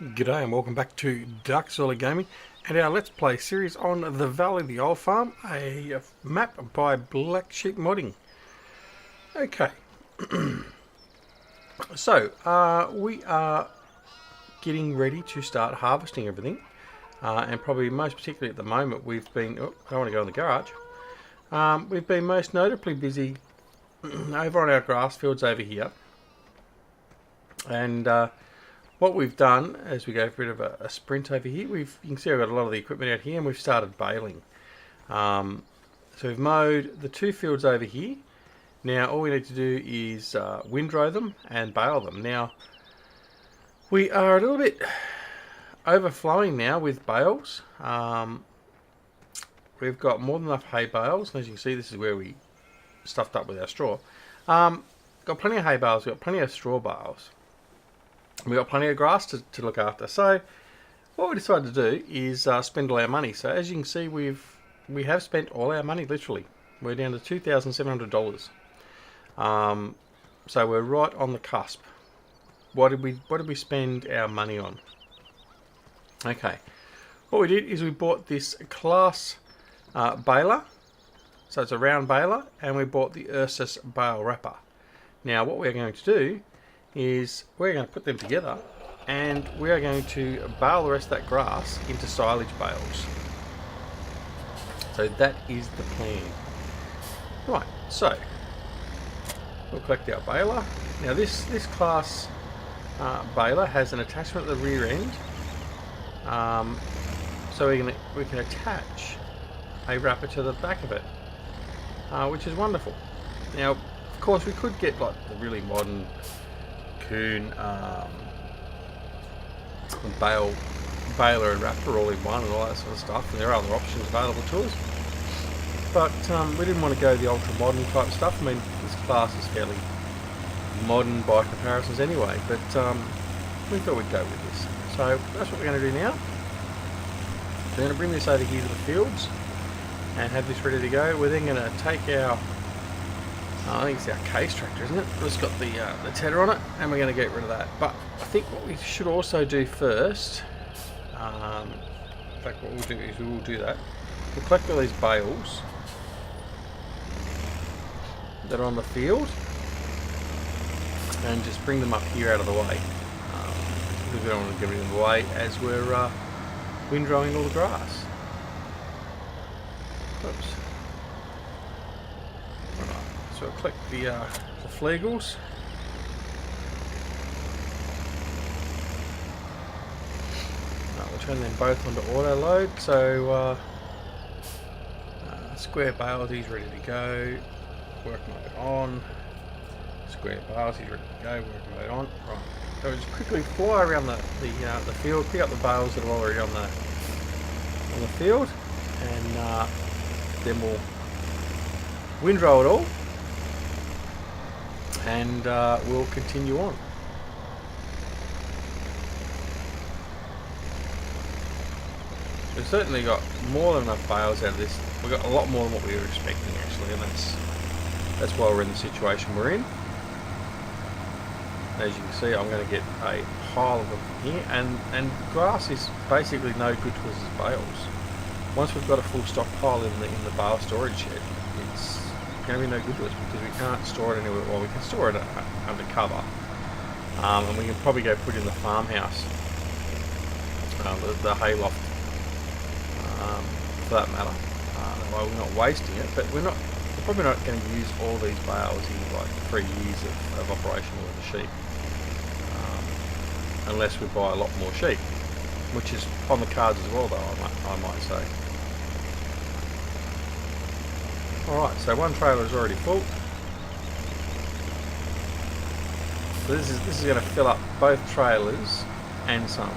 G'day and welcome back to Duckzorly Gaming and our Let's Play series on the Valley of the Old Farm, a map by Black Sheep Modding. Okay, so we are getting ready to start harvesting everything, and probably most particularly at the moment we've been, I don't want to go in the garage, we've been most notably busy over on our grass fields over here, and what we've done as we go for a bit of a sprint over here, you can see I've got a lot of the equipment out here and we've started baling. So we've mowed the two fields over here. Now all we need to do is windrow them and bale them. Now we are a little bit overflowing now with bales. We've got more than enough hay bales, and as you can see this is where we stuffed up with our straw. Got plenty of hay bales, we've got plenty of straw bales. We've got plenty of grass to look after. So what we decided to do is spend all our money. So as you can see, we have spent all our money, literally. We're down to $2,700. So we're right on the cusp. What did we spend our money on? Okay, what we did is we bought this class baler. So it's a round baler, and we bought the Eustace bale wrapper. Now what we're going to do is we're going to put them together and we are going to bale the rest of that grass into silage bales. So that is the plan. Right, so we'll collect our baler. Now this class baler has an attachment at the rear end, so we can attach a wrapper to the back of it, which is wonderful. Now of course we could get like the really modern Coon baler and wrapper all in one and all that sort of stuff, and there are other options available to us, but we didn't want to go the ultra modern type stuff. I mean, this class is fairly modern by comparisons anyway, but we thought we'd go with this. So that's what we're going to do now. We're going to bring this over here to the fields and have this ready to go. We're then going to take our I think it's our case tractor, isn't it? It's got the tedder on it, and we're going to get rid of that. But I think what we should also do first, in fact what we'll do is we will do that. We'll collect all these bales that are on the field and just bring them up here out of the way. Because we don't want to get it in the way as we're windrowing all the grass. Oops. So I'll click the flegels. We'll turn them both onto auto load. So square bales, he's ready to go. Work mode on. Square bales, he's ready to go. Work mode on. Right. So we'll just quickly fly around the field, pick up the bales that are already on the field, and then we'll windrow it all. And we'll continue on. We've certainly got more than enough bales out of this. We've got a lot more than what we were expecting actually, and that's why we're in the situation we're in. As you can see, I'm going to get a pile of them here, and grass is basically no good to us as bales. Once we've got a full stockpile in the bale storage shed, it's going to be no good to us because we can't store it anywhere. Well, we can store it under cover, and we can probably go put it in the farmhouse, the hay loft, for that matter. That way we're not wasting it, but we're probably not going to use all these bales in like 3 years of operation with the sheep, unless we buy a lot more sheep, which is on the cards as well, though I might say. Alright, so one trailer is already full. So this is going to fill up both trailers and some.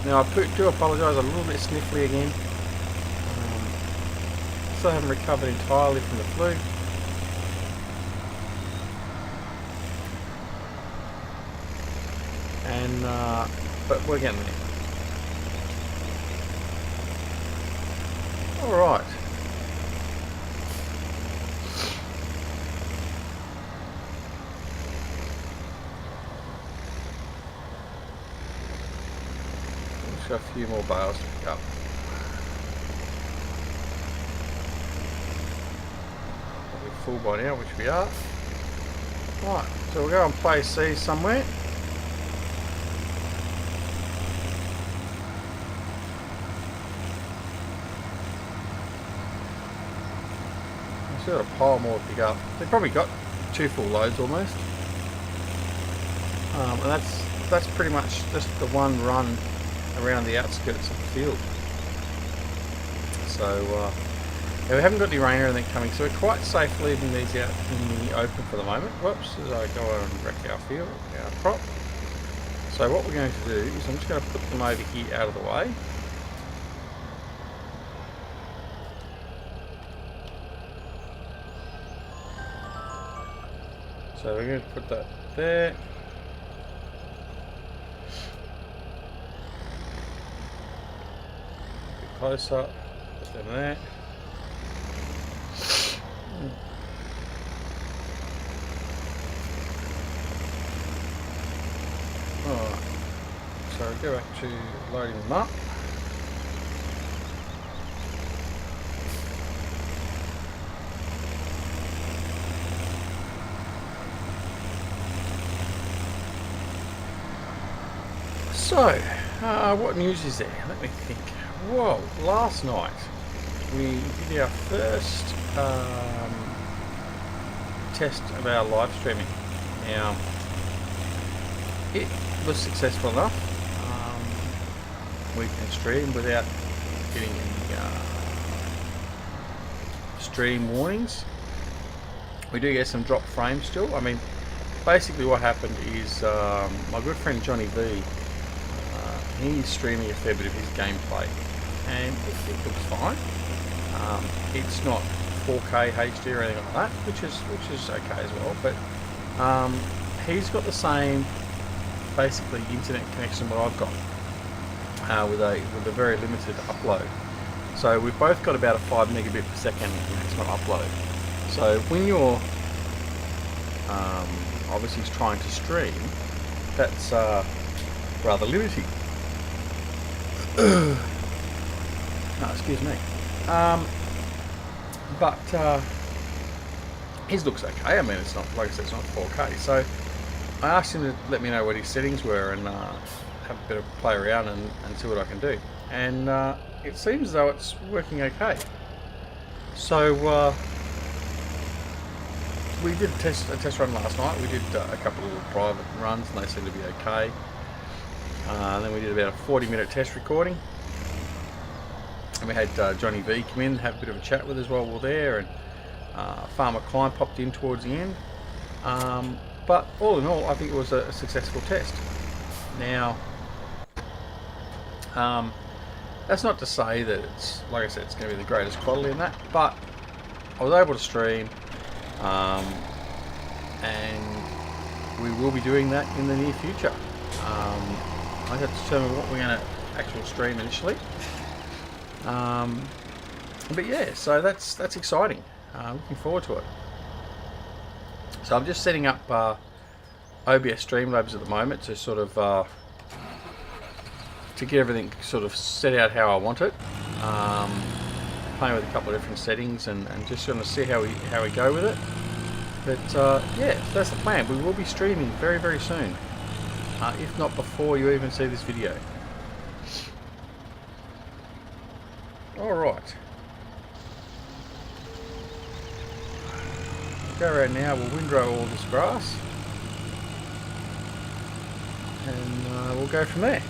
Now I do apologise, I'm a little bit sniffly again. Still haven't recovered entirely from the flu. And but we're getting there. Alright. just got a few more bales to pick up. We're full by now, which we are. Right, so we'll go and play C somewhere. I've still got a pile more to pick up. They've probably got 2 full loads almost. And that's pretty much just the one run around the outskirts of the field. So yeah, we haven't got any rain or anything coming, so we're quite safe leaving these out in the open for the moment. Whoops, as I go over and wreck our field, our crop. So what we're going to do is I'm just going to put them over here out of the way. So we're going to put that there. A bit closer, put them there. Alright, so go back to loading them up. So, what news is there? Let me think. Whoa, last night we did our first test of our live streaming. Now, it was successful enough. We can stream without getting any stream warnings. We do get some drop frames still. I mean, basically what happened is my good friend Johnny V, he's streaming a fair bit of his gameplay, and it looks fine. It's not 4K HD or anything like that, which is okay as well. But he's got the same basically internet connection that I've got with a very limited upload. So we've both got about a 5 megabit per second maximum upload. So when you're obviously trying to stream, that's rather limiting. No, excuse me. But his looks okay. I mean, it's not, like I said, it's not 4K. So I asked him to let me know what his settings were and have a bit of play around and see what I can do. And it seems as though it's working okay. So we did a test run last night. We did a couple of little private runs and they seemed to be okay. Then we did about a 40-minute test recording, and we had Johnny V come in and have a bit of a chat with us while we were there, and Farmer Klein popped in towards the end. But all in all, I think it was a successful test. Now, that's not to say that it's, like I said, it's going to be the greatest quality in that, but I was able to stream, and we will be doing that in the near future. I have to determine what we're going to actually stream initially. But yeah, so that's exciting. Looking forward to it. So I'm just setting up OBS Streamlabs at the moment to sort of to get everything sort of set out how I want it. Playing with a couple of different settings and just going to see how we go with it. But yeah, that's the plan. We will be streaming very, very soon. If not before you even see this video. Alright. Go around now, we'll windrow all this grass. And we'll go from there.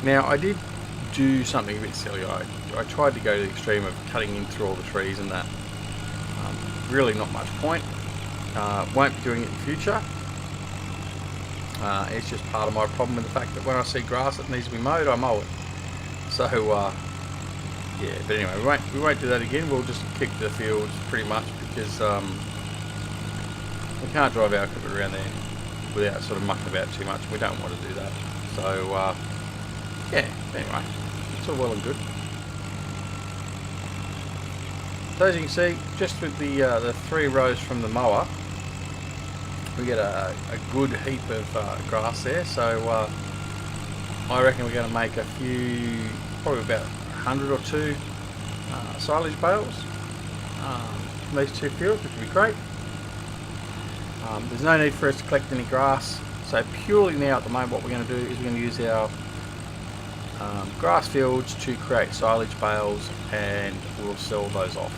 Now I did do something a bit silly. I tried to go to the extreme of cutting in through all the trees and that. Really not much point. Won't be doing it in future. It's just part of my problem with the fact that when I see grass that needs to be mowed, I mow it. So Yeah, but anyway, we won't do that again. We'll just kick the fields pretty much because we can't drive our equipment around there without sort of mucking about too much. We don't want to do that. So yeah, anyway, it's all well and good. So as you can see, just with the 3 rows from the mower, we get a good heap of grass there. So I reckon we're going to make a few, probably about 100 or 2 silage bales from these 2 fields, which would be great. There's no need for us to collect any grass, so purely now at the moment what we're going to do is we're going to use our grass fields to create silage bales, and we'll sell those off.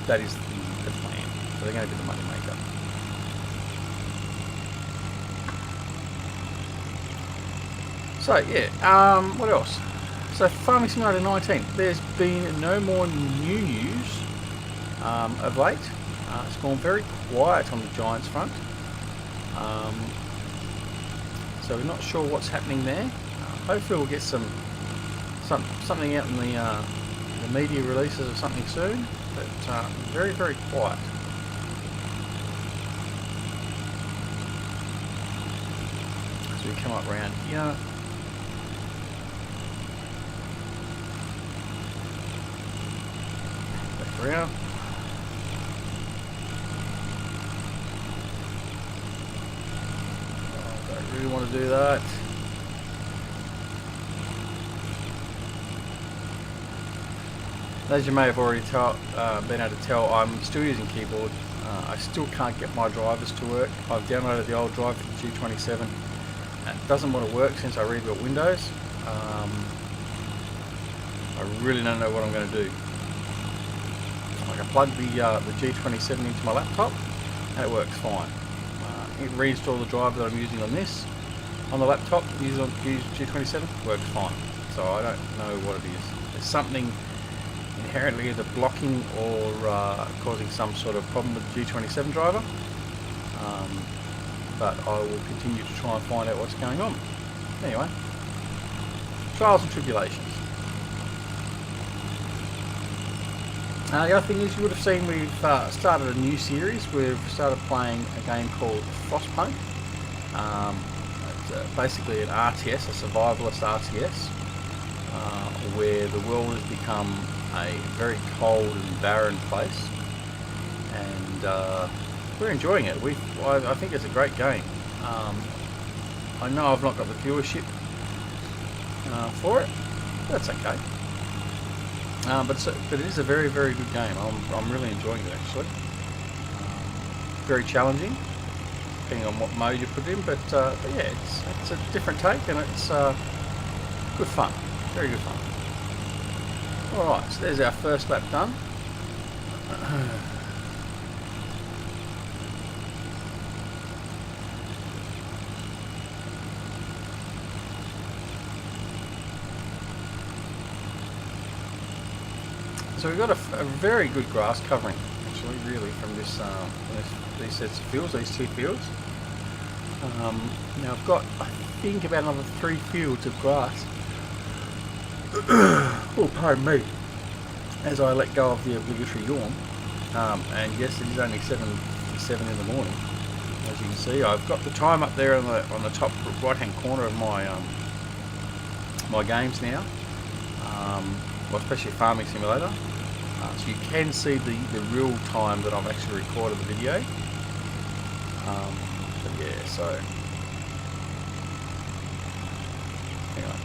That is the plan. So they're going to be the money maker. So yeah, what else? So Farming Simulator 19, there's been no more new news of late. It's gone very quiet on the Giants front. So we're not sure what's happening there. Hopefully we'll get something out in the media releases of something soon, but very, very quiet. So we come up around here. Back around. Really want to do that. As you may have already been able to tell, I'm still using keyboard. I still can't get my drivers to work. I've downloaded the old drive for the G27. It doesn't want to work since I rebuilt Windows. I really don't know what I'm going to do. I can plug the G27 into my laptop and it works fine. Reinstall the driver that I'm using on this on the laptop, use G27, works fine. So I don't know what it is. There's something inherently either blocking or causing some sort of problem with the G27 driver, but I will continue to try and find out what's going on. Anyway, trials and tribulations. The other thing is, you would have seen we've started a new series. We've started playing a game called Frostpunk. It's basically an RTS, a survivalist RTS, where the world has become a very cold and barren place, and we're enjoying it. I think it's a great game. I know I've not got the viewership for it, but that's okay. But it is a very, very good game. I'm really enjoying it actually. Very challenging, depending on what mode you put in. But yeah, it's a different take, and it's good fun. Very good fun. All right, so there's our first lap done. So we've got a very good grass covering, actually, really, from these sets of fields, these 2 fields. Now I've got, I think, about another 3 fields of grass. Oh, pardon me, as I let go of the obligatory yawn. And yes, it is only 7:57 in the morning. As you can see, I've got the time up there on the top right-hand corner of my my games now. Well, especially Farming Simulator. So you can see the real time that I've actually recorded the video. But yeah, so anyway,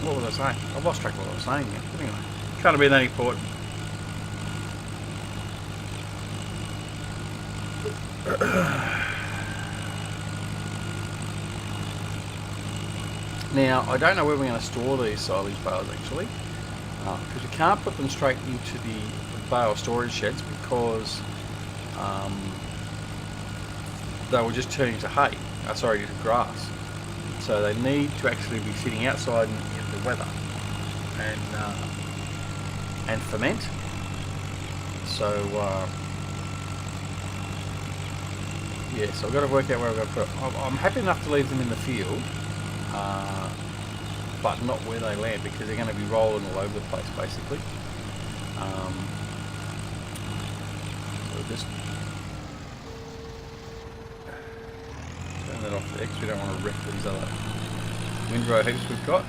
what was I saying? I've lost track of what I was saying now. But anyway, can't have been that important. Now, I don't know where we're going to store these silage bales actually, because we can't put them straight into the bale storage sheds because they will just turn into hay, into grass. So they need to actually be sitting outside in the weather and ferment. So yeah, so I've got to work out where I'm going to put it. I'm happy enough to leave them in the field. but not where they land, because they're going to be rolling all over the place basically. So just turn that off there, because we don't want to wreck these other windrow heaps we've got.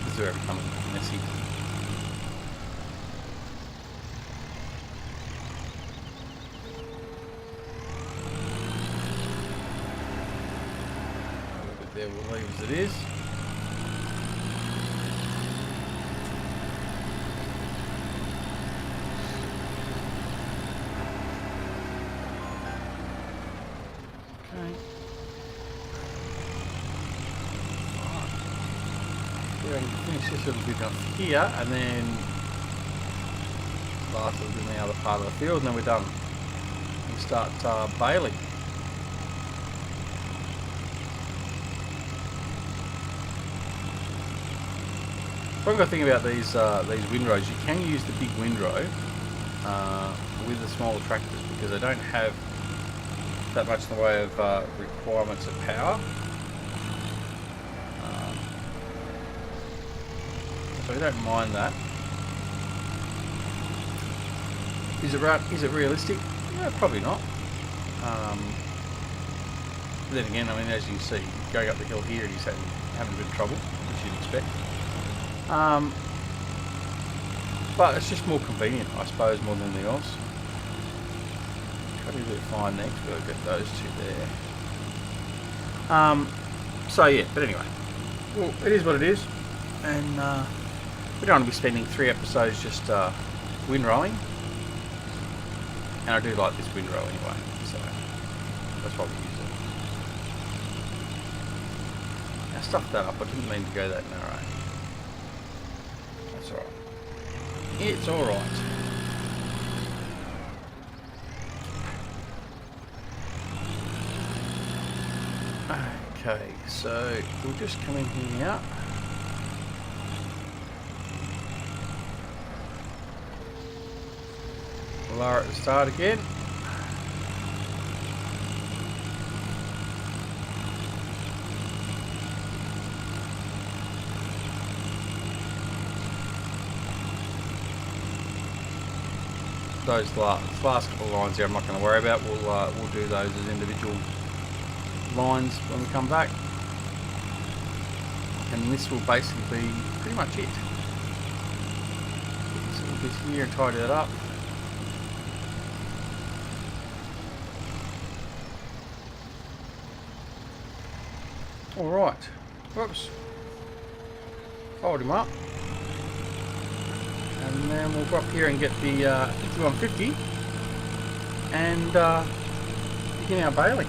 This is where it becomes messy. There we'll leave as it is. Okay. Right. Yeah, I can finish this little bit up here, and then last little bit in the other part of the field, and then we're done. We start baling. One good thing about these windrows, you can use the big windrow with the smaller tractors, because they don't have that much in the way of requirements of power. So we don't mind that. Is it realistic? Yeah, probably not. But then again, I mean, as you see, going up the hill here, he's having a bit of trouble, which you'd expect. But it's just more convenient, I suppose, more than anything else. Try to do it fine next, but I'll get those two there. So yeah, but anyway, well, it is what it is, and we don't want to be spending 3 episodes just windrowing. And I do like this windrow anyway, so that's why we use it. I stuffed that up. I didn't mean to go that narrow. That's alright. It's alright. Okay, so we'll just come in here. Lower at the start again. Those last couple of lines here I'm not going to worry about. We'll do those as individual lines when we come back. And this will basically be pretty much it. So we'll get here and tidy that up. Alright, whoops, fold him up, and then we'll go up here and get the 5150 and begin our baling.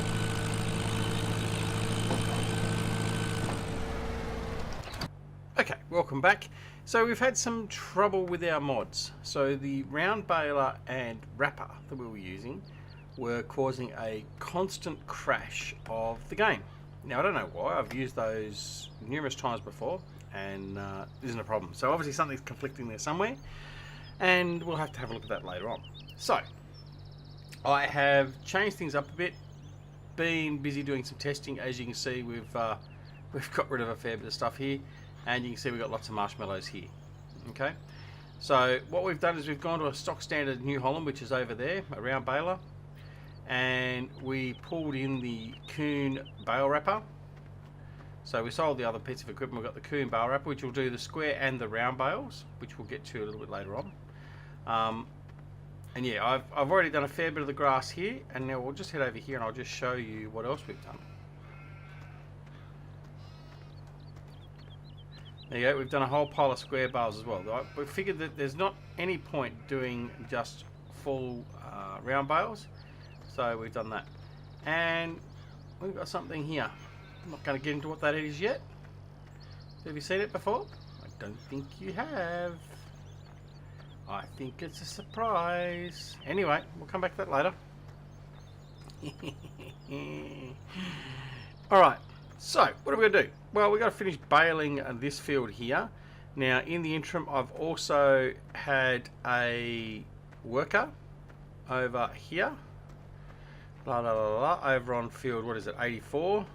Okay, welcome back. So we've had some trouble with our mods. So the round baler and wrapper that we were using were causing a constant crash of the game. Now, I don't know why. I've used those numerous times before, and isn't a problem. So obviously something's conflicting there somewhere, and we'll have to have a look at that later on. So I have changed things up a bit, been busy doing some testing. As you can see, we've got rid of a fair bit of stuff here, and you can see we've got lots of marshmallows here. Okay, so what we've done is we've gone to a stock standard New Holland, which is over there, a round baler, and we pulled in the Kuhn bale wrapper. So we sold the other piece of equipment. We've got the Kuhn bale wrapper, which will do the square and the round bales, which we'll get to a little bit later on. And yeah, I've already done a fair bit of the grass here, and now we'll just head over here and I'll just show you what else we've done. There you go, we've done a whole pile of square bales as well. We figured that there's not any point doing just full round bales. So we've done that, and we've got something here. I'm not going to get into what that is yet. Have you seen it before? I don't think you have. I think it's a surprise. Anyway, we'll come back to that later. Alright, So, what are we going to do? Well, we've got to finish baling this field here. Now, in the interim, I've also had a worker over here. Blah, blah, blah, blah, over on field, what is it, 84.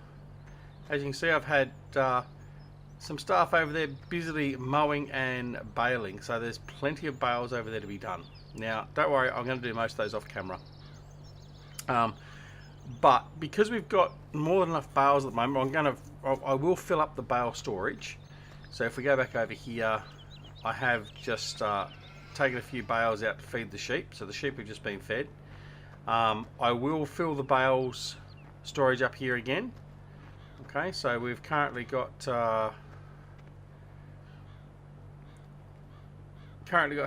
As you can see, I've had some staff over there busily mowing and baling. So there's plenty of bales over there to be done. Now, don't worry, I'm going to do most of those off camera. But because we've got more than enough bales at the moment, I will fill up the bale storage. So if we go back over here, I have just taken a few bales out to feed the sheep. So the sheep have just been fed. I will fill the bales storage up here again. Okay, so we've currently got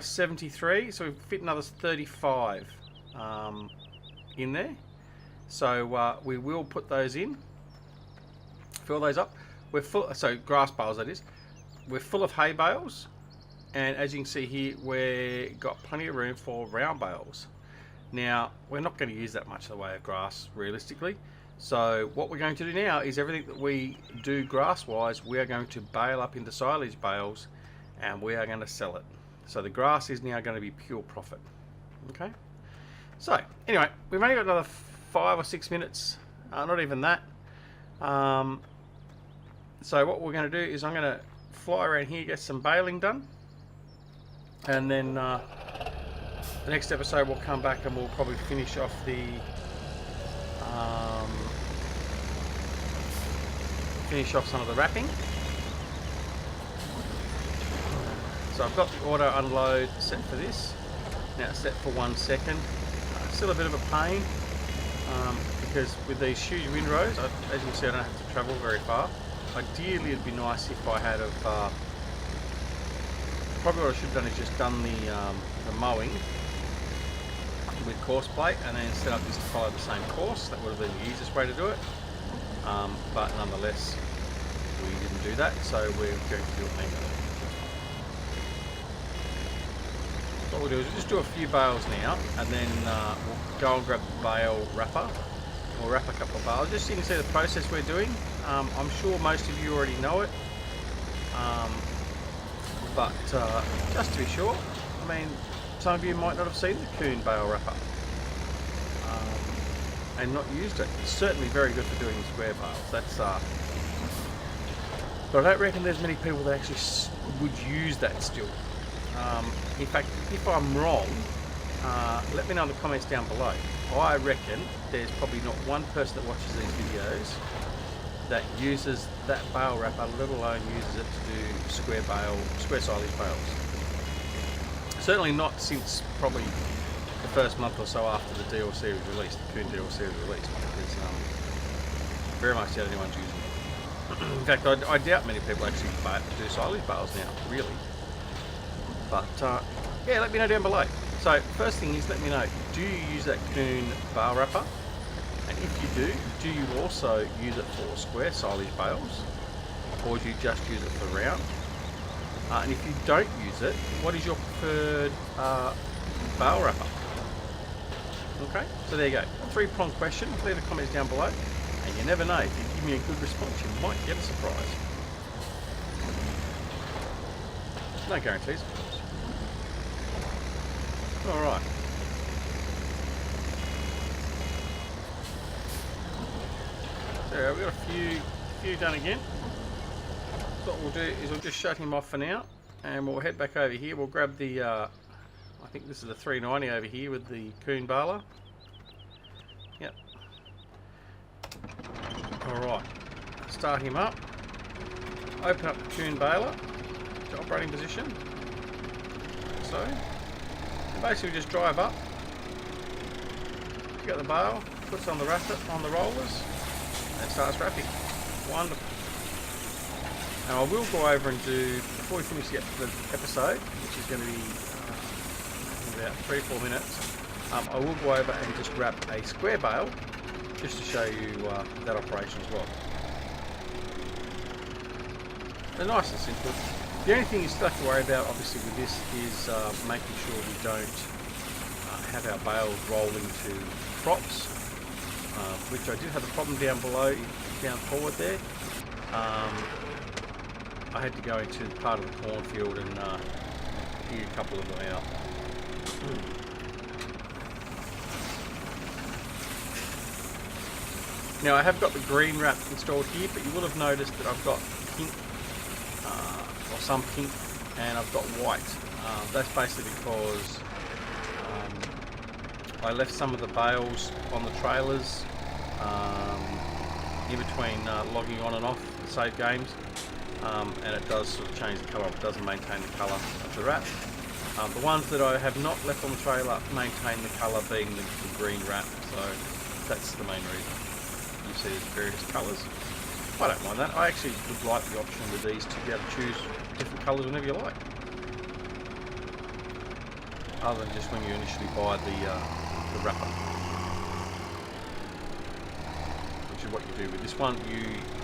73, so we've fit another 35 in there. So we will put those in, fill those up. We're full, so grass bales that is. We're full of hay bales, and as you can see here, we've got plenty of room for round bales. Now, we're not going to use that much in the way of grass, realistically. So what we're going to do now is everything that we do grass-wise, we are going to bale up into silage bales, and we are going to sell it. So the grass is now going to be pure profit. Okay. So anyway, we've only got another 5 or 6 minutes, not even that. So what we're going to do is I'm going to fly around here, get some baling done, and then the next episode we'll come back and we'll probably finish off the some of the wrapping. So I've got the auto unload set for this. Now it's set for 1 second. Still a bit of a pain because with these huge windrows, as you can see, I don't have to travel very far. Ideally, it'd be nice if I had probably what I should have done is just done the mowing with course plate and then set up this to follow the same course. That would have been the easiest way to do it. But nonetheless, we didn't do that, so we're going to do it manually. What we'll do is we'll just do a few bales now, and then we'll go and grab the bale wrapper. We'll wrap a couple of bales, just so you can see the process we're doing. I'm sure most of you already know it, but just to be sure, I mean, some of you might not have seen the coon bale wrapper and not used it. It's certainly very good for doing square bales. That's but I don't reckon there's many people that actually would use that still. In fact, if I'm wrong, let me know in the comments down below. I reckon there's probably not one person that watches these videos that uses that bale wrapper, let alone uses it to do square silage bales. Certainly not since probably the first month or so after the DLC was released, the Coon DLC was released, because very much doubt anyone's using it. In fact, I doubt many people actually do silage bales now, really. But yeah, let me know down below. So first thing is, let me know, do you use that Coon bale wrapper? And if you do you also use it for square silage bales, or do you just use it for round? And if you don't use it, what is your preferred bale wrapper? Okay, so there you go. A 3-pronged question. Leave the comments down below, and you never know, if you give me a good response, you might get a surprise. No guarantees, of course. All right. So we've got a few done again. So what we'll do is we'll just shut him off for now, and we'll head back over here. We'll grab the, I think this is the 390 over here with the coon baler. Yep. All right. Start him up. Open up the coon baler to operating position. So, and basically just drive up. Get the bale, puts on the rollers, and starts wrapping. Wonderful. Now I will go over and do, before we finish the episode, which is going to be about 3-4 minutes, I will go over and just wrap a square bale, just to show you that operation as well. They're nice and simple. The only thing you still have to worry about, obviously, with this is making sure we don't have our bales roll into crops, which I did have a problem down forward there. I had to go into part of the cornfield and dig a couple of them out. Now I have got the green wrap installed here, but you will have noticed that I've got pink, or some pink, and I've got white. That's basically because I left some of the bales on the trailers in between logging on and off to save games, and it does sort of change the colour. It doesn't maintain the colour of the wrap. The ones that I have not left on the trailer maintain the colour, being the green wrap, so that's the main reason. You see there's various colours. I don't mind that. I actually would like the option with these to be able to choose different colours whenever you like, other than just when you initially buy the wrapper, which is what you do with this one.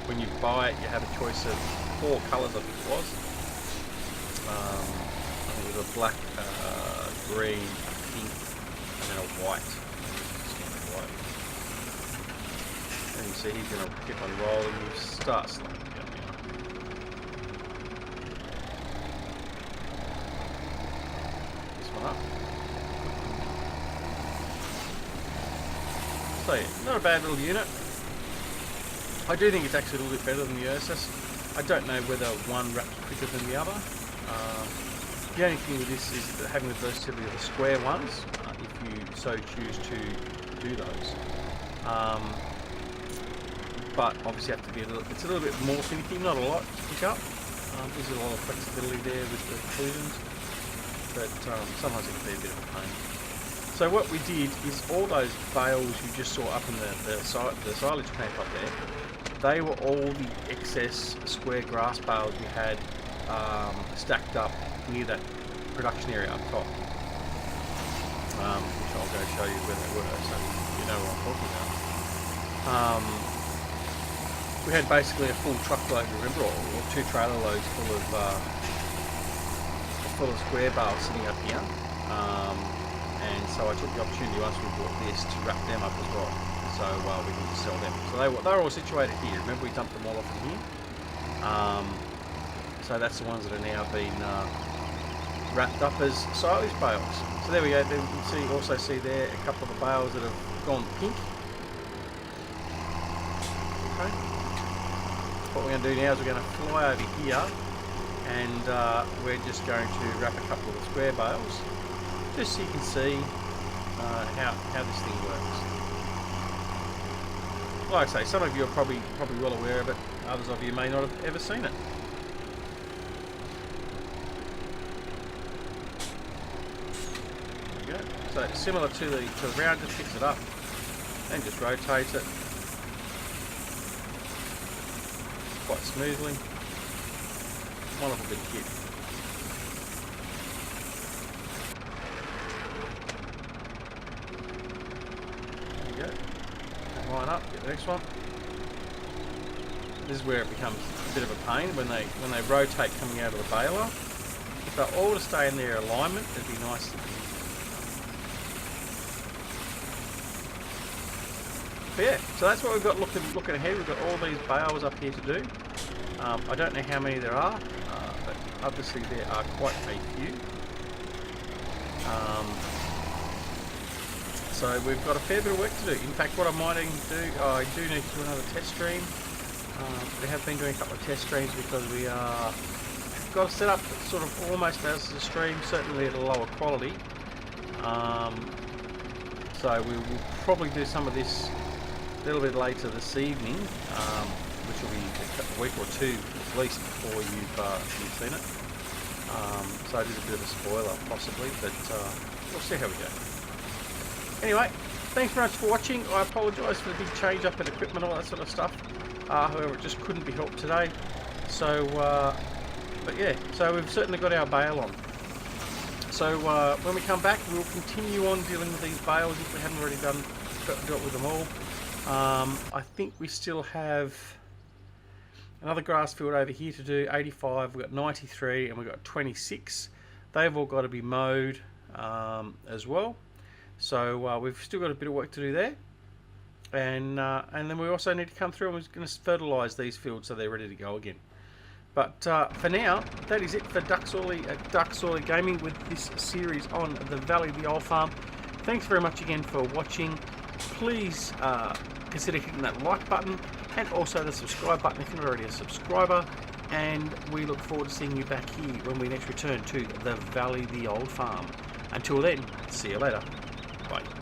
When you buy it, you have a choice of 4 colours, I think it was. I think it was a black, green, a pink, and then a white. And you see he's going to keep on rolling. You start slowing down now. This one up. So yeah, not a bad little unit. I do think it's actually a little bit better than the Eustace. I don't know whether one wraps quicker than the other. The only thing with this is that having the versatility of the square ones, if you so choose to do those. But obviously have to be it's a little bit more finicky, not a lot to pick up. There's a lot of flexibility there with the inclusions, but sometimes it can be a bit of a pain. So what we did is all those bales you just saw up in the silage camp up there, they were all the excess square grass bales we had stacked up near that production area up top, which I'll go show you where they were, so you know what I'm talking about. We had basically a full truckload, remember, or 2 trailer loads full of square bales sitting up here, and so I took the opportunity once we bought this to wrap them up as well, so we can just sell them. So they were all situated here. Remember, we dumped them all off in here. So that's the ones that are now being wrapped up as silage bales. So there we go. Then you can also see there a couple of the bales that have gone pink. Okay. What we're going to do now is we're going to fly over here, and we're just going to wrap a couple of the square bales, just so you can see how this thing works. Like I say, some of you are probably well aware of it. Others of you may not have ever seen it. There we go. So similar to the round, just picks it up and just rotates it quite smoothly. Wonderful bit of kit. There you go. Line up, get the next one. This is where it becomes a bit of a pain when they rotate coming out of the baler. If they're all to stay in their alignment, it'd be nice. But yeah, so that's what we've got looking ahead. We've got all these bales up here to do. I don't know how many there are, but obviously there are quite a few. So we've got a fair bit of work to do. In fact, what I might even do, I do need to do another test stream. We have been doing a couple of test streams because we have got it set up sort of almost as a stream, certainly at a lower quality. So we will probably do some of this a little bit later this evening, which will be a week or 2 at least before you've seen it. So it is a bit of a spoiler possibly, but we'll see how we go. Anyway, thanks very much for watching. I apologise for the big change up in equipment, all that sort of stuff. However, it just couldn't be helped today. So, but yeah, so we've certainly got our bale on. So when we come back, we'll continue on dealing with these bales if we haven't already dealt with them all. I think we still have another grass field over here to do, 85, we've got 93, and we've got 26. They've all got to be mowed as well. So we've still got a bit of work to do there. and then we also need to come through and we're going to fertilise these fields so they're ready to go again. But for now, that is it for Duckzorly Gaming with this series on the Valley of the Old Farm. Thanks very much again for watching. Please consider hitting that like button and also the subscribe button if you're not already a subscriber. And we look forward to seeing you back here when we next return to the Valley of the Old Farm. Until then, see you later. Bye.